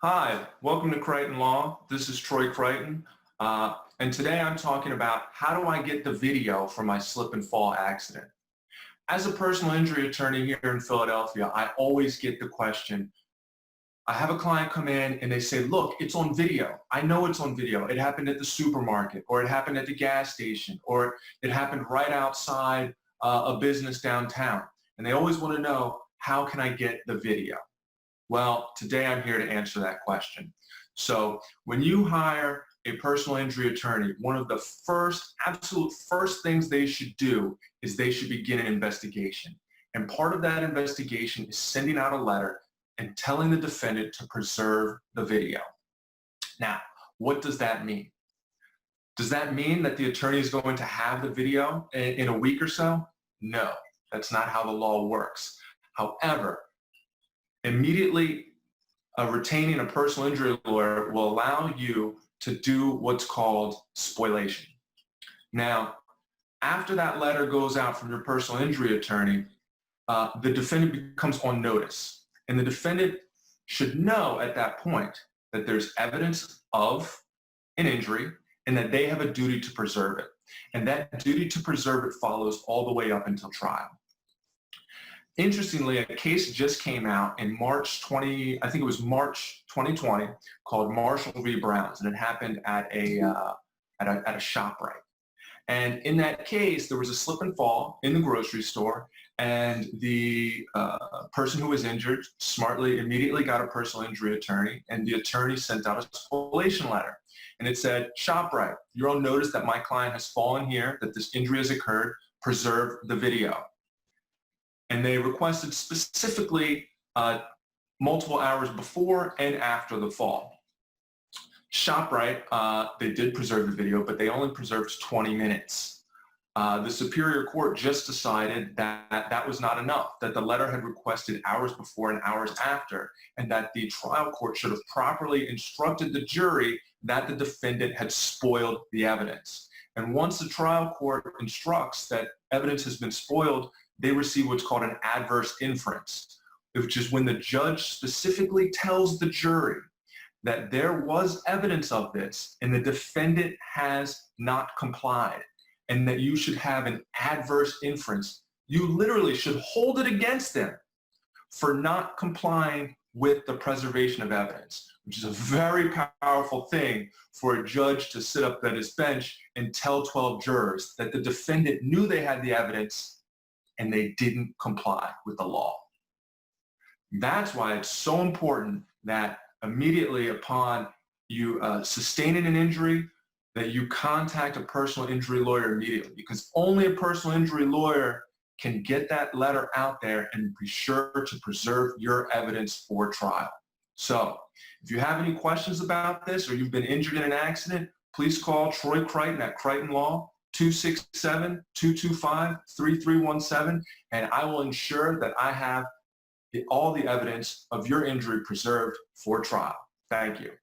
Hi, welcome to Crichton Law. This is Troy Crichton, and today I'm talking about how do I get the video from my slip and fall accident. As a personal injury attorney here in Philadelphia, I always get the question, I have a client come in and they say, look, it's on video. I know it's on video. It happened at the supermarket, or it happened at the gas station, or it happened right outside a business downtown. And they always want to know, how can I get the video? Well, today I'm here to answer that question. So when you hire a personal injury attorney, one of the absolute first things they should do is they should begin an investigation. And part of that investigation is sending out a letter and telling the defendant to preserve the video. Now, what does that mean? Does that mean that the attorney is going to have the video in a week or so? No, that's not how the law works. However, immediately retaining a personal injury lawyer will allow you to do what's called spoliation. Now, after that letter goes out from your personal injury attorney, the defendant becomes on notice. And the defendant should know at that point that there's evidence of an injury and that they have a duty to preserve it. And that duty to preserve it follows all the way up until trial. Interestingly, a case just came out in March 2020, called Marshall v. Browns, and it happened at a ShopRite. And in that case, there was a slip and fall in the grocery store, and the person who was injured smartly immediately got a personal injury attorney, and the attorney sent out a spoliation letter. And it said, ShopRite, you're on notice that my client has fallen here, that this injury has occurred, preserve the video. And they requested specifically multiple hours before and after the fall. ShopRite, they did preserve the video, but they only preserved 20 minutes. The Superior Court just decided that that was not enough, that the letter had requested hours before and hours after, and that the trial court should have properly instructed the jury that the defendant had spoiled the evidence. And once the trial court instructs that evidence has been spoiled, they receive what's called an adverse inference, which is when the judge specifically tells the jury that there was evidence of this and the defendant has not complied, and that you should have an adverse inference. You literally should hold it against them for not complying with the preservation of evidence, which is a very powerful thing for a judge to sit up at his bench and tell 12 jurors that the defendant knew they had the evidence and they didn't comply with the law. That's why it's so important that immediately upon you sustaining an injury, that you contact a personal injury lawyer immediately, because only a personal injury lawyer can get that letter out there and be sure to preserve your evidence for trial. So if you have any questions about this, or you've been injured in an accident, please call Troy Crichton at Crichton Law, 267-225-3317, and I will ensure that I have all the evidence of your injury preserved for trial. Thank you.